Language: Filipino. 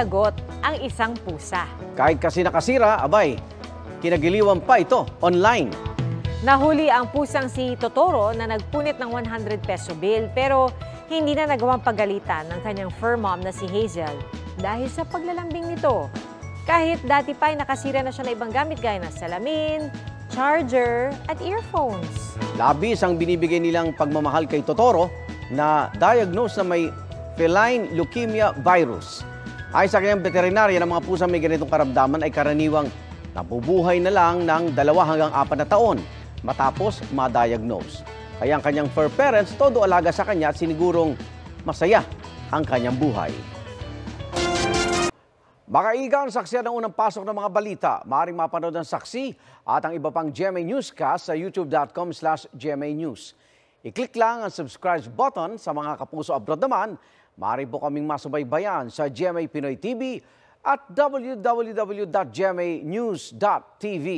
lagot ang isang pusa. Kahit kasi nakasira, abay, kinagiliwan pa ito online. Nahuli ang pusang si Totoro na nagpunit ng 100 peso bill pero hindi na nagawang pagalitan ng kanyang fur mom na si Hazel dahil sa paglalambing nito. Kahit dati pa ay nakasira na siya na ibang gamit gaya ng salamin, charger at earphones. Labis ang binibigay nilang pagmamahal kay Totoro na diagnose na may feline leukemia virus. Ay sa kanyang veterinarya ng mga pusang may ganitong karamdaman ay karaniwang nabubuhay na lang ng 2 hanggang 4 na taon matapos ma-diagnose. Kaya ang kanyang fur parents todo alaga sa kanya at sinigurong masaya ang kanyang buhay. Makaigang saksiyan ng unang pasok ng mga balita. Maaaring mapanood ang saksi at ang iba pang GMA Newscast sa youtube.com/GMA News. I-click lang ang subscribe button. Sa mga kapuso abroad naman, maaari po kaming masubaybayan sa GMA Pinoy TV at www.gmanews.tv.